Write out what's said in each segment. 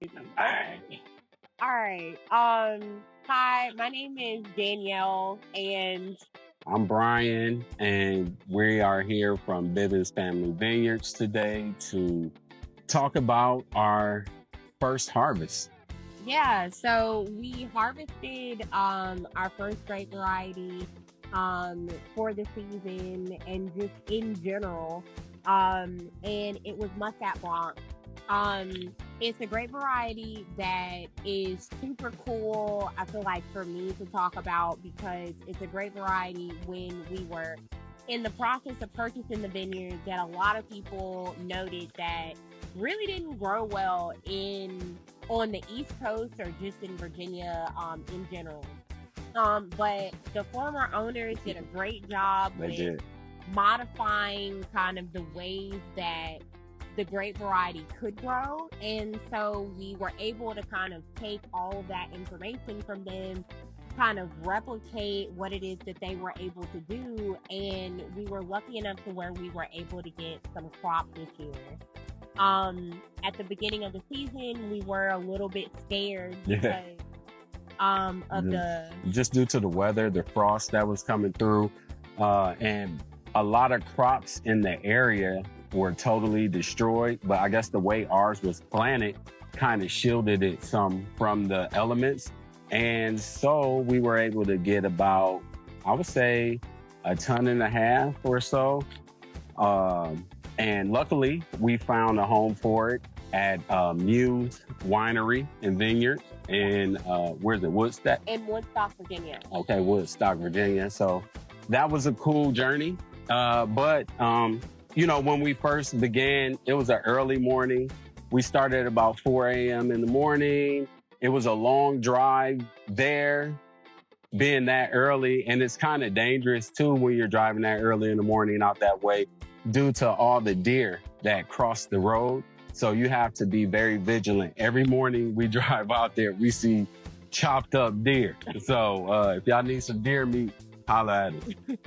All right. Hi, my name is Danielle, and I'm Brian, and we are here from Bivins Family Vineyards today to talk about our first harvest. yeah, so we harvested our first grape variety for the season and just in general. And it was Muscat Blanc. Um, it's a grape variety that is super cool, I feel like, for me to talk about because it's a grape variety when we were in the process of purchasing the vineyard that a lot of people noted that really didn't grow well on the East Coast or just in Virginia in general. But the former owners did a great job with modifying kind of the ways that the grape variety could grow. And so we were able to kind of take all of that information from them, kind of replicate what it is that they were able to do. And we were lucky enough to where we were able to get some crop this year. At the beginning of the season, we were a little bit scared because just due to the weather, the frost that was coming through, and a lot of crops in the area were totally destroyed. But I guess the way ours was planted kind of shielded it some from the elements. And so we were able to get about, I would say, 1.5 tons or so. And luckily, we found a home for it at Muse Winery and Vineyard in, where's it, Woodstock? In Woodstock, Virginia. Okay, Woodstock, Virginia. So that was a cool journey. But you know, when we first began, it was an early morning. We started at about 4 a.m. in the morning. It was a long drive there, being that early. And it's kind of dangerous, too, when you're driving that early in the morning out that way, due to all the deer that cross the road. So you have to be very vigilant. Every morning we drive out there, we see chopped up deer. So if y'all need some deer meat, holla at it.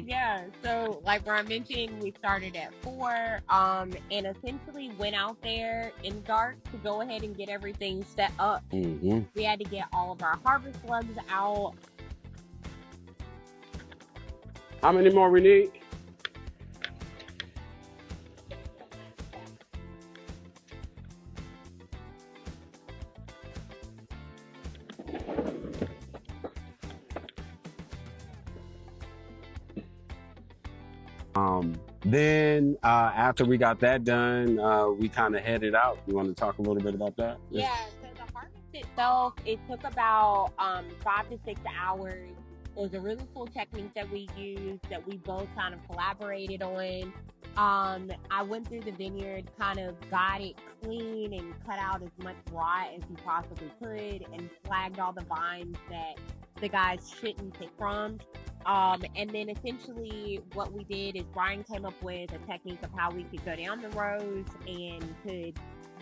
Yeah, so like Brian mentioned, we started at 4 and essentially went out there in dark to go ahead and get everything set up. We had to get all of our harvest slugs out. How many more we need? Then after we got that done, we kind of headed out. You want to talk a little bit about that? Yeah, so the harvest itself, it took about 5 to 6 hours. It was a really cool technique that we used that we both kind of collaborated on. I went through the vineyard, kind of got it clean and cut out as much rot as we possibly could and flagged all the vines that the guys shouldn't pick from. And then essentially what we did is Brian came up with a technique of how we could go down the rows and could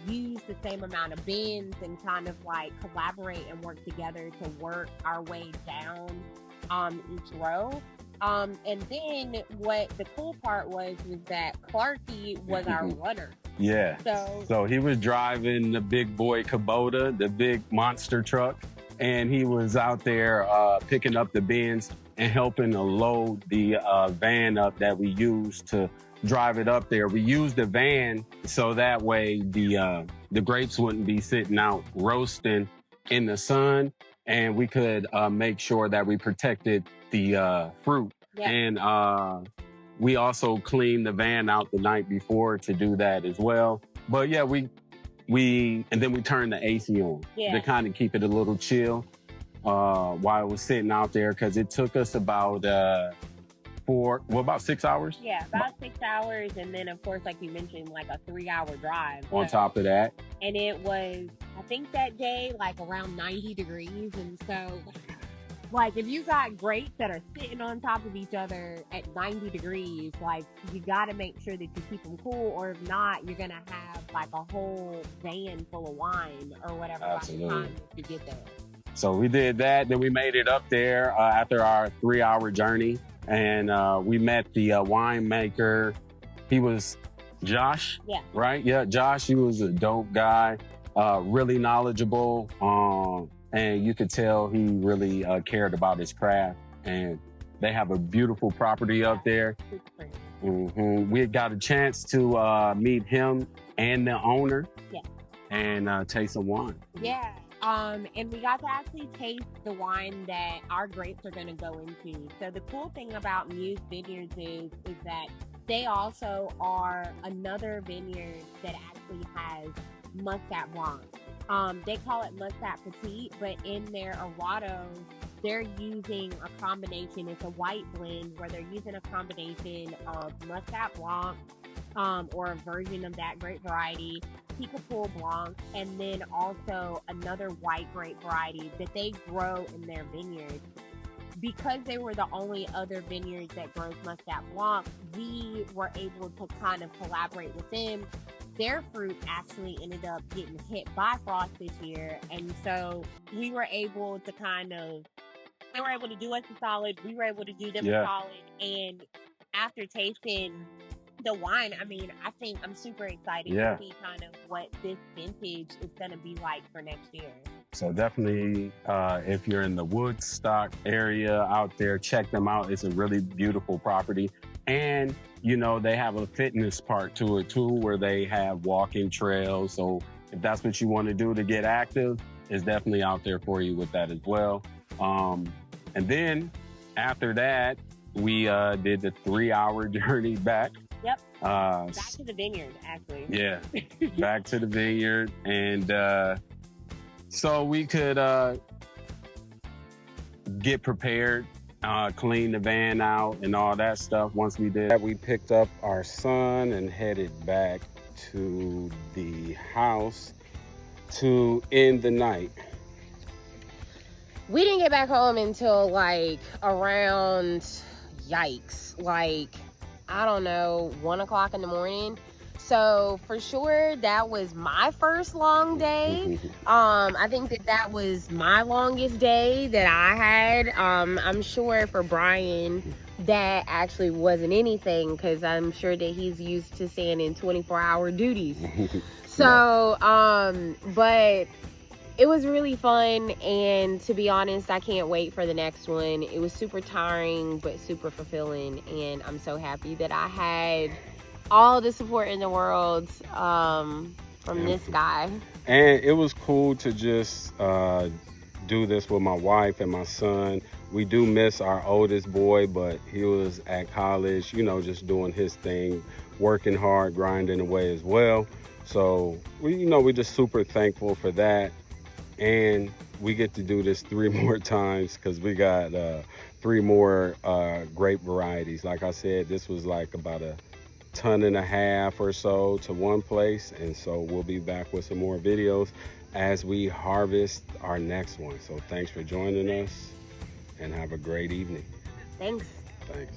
use the same amount of bins and kind of like collaborate and work together to work our way down each row. And then what the cool part was that Clarky was our runner. Yeah. So he was driving the big boy Kubota, the big monster truck, and he was out there picking up the bins and helping to load the van up that we used to drive it up there. We used the van so that way the grapes wouldn't be sitting out roasting in the sun, and we could make sure that we protected the fruit. Yeah. And we also cleaned the van out the night before to do that as well. But yeah, and then we turned the AC on to kind of keep it a little chill while it was sitting out there, because it took us about about 6 hours? Yeah, about 6 hours. And then, of course, like you mentioned, like a 3-hour drive. On top of that. And it was, I think that day, like around 90 degrees. And so, like, if you got grapes that are sitting on top of each other at 90 degrees, like, you got to make sure that you keep them cool. Or if not, you're going to have, like, a whole van full of wine or whatever by the time you get there. So we did that. Then we made it up there after our 3-hour journey. And we met the winemaker. He was Josh, right? Yeah, Josh, he was a dope guy. really knowledgeable, and you could tell he really cared about his craft. And they have a beautiful property up there. We got a chance to meet him and the owner. Yeah. And taste some wine. Yeah. And we got to actually taste the wine that our grapes are going to go into. So the cool thing about Muse Vineyards is that they also are another vineyard that actually has Muscat Blanc. They call it Muscat Petite, but in their Arados, they're using a combination. It's a white blend where they're using a combination of Muscat Blanc, or a version of that grape variety, Picapul Blanc, and then also another white grape variety that they grow in their vineyard. Because they were the only other vineyard that grows Muscat Blanc, we were able to kind of collaborate with them. Their fruit actually ended up getting hit by frost this year, and so we were able to they were able to do us a solid, we were able to do them a solid, and after tasting the wine, I mean, I think I'm super excited to see kind of what this vintage is going to be like for next year. So definitely, if you're in the Woodstock area out there, check them out. It's a really beautiful property. And, you know, they have a fitness part to it too, where they have walking trails. So if that's what you want to do to get active, it's definitely out there for you with that as well. And then after that, we did the 3-hour journey back. Yep. Back to the vineyard, actually. Yeah, back to the vineyard. And so we could get prepared, clean the van out and all that stuff. Once we did that, we picked up our son and headed back to the house to end the night. We didn't get back home until like around, yikes, like, I don't know, 1 o'clock in the morning. So for sure, that was my first long day. I think that was my longest day that I had. I'm sure for Brian, that actually wasn't anything, because I'm sure that he's used to staying in 24-hour duties. So, but it was really fun, and to be honest, I can't wait for the next one. It was super tiring, but super fulfilling, and I'm so happy that I had all the support in the world from this guy. And it was cool to just do this with my wife and my son. We do miss our oldest boy, but he was at college, you know, just doing his thing, working hard, grinding away as well. So we're just super thankful for that. And we get to do this 3 more times because we got 3 more grape varieties. Like I said, this was like about 1.5 tons or so to one place. And so we'll be back with some more videos as we harvest our next one. So thanks for joining us and have a great evening. Thanks. Thanks.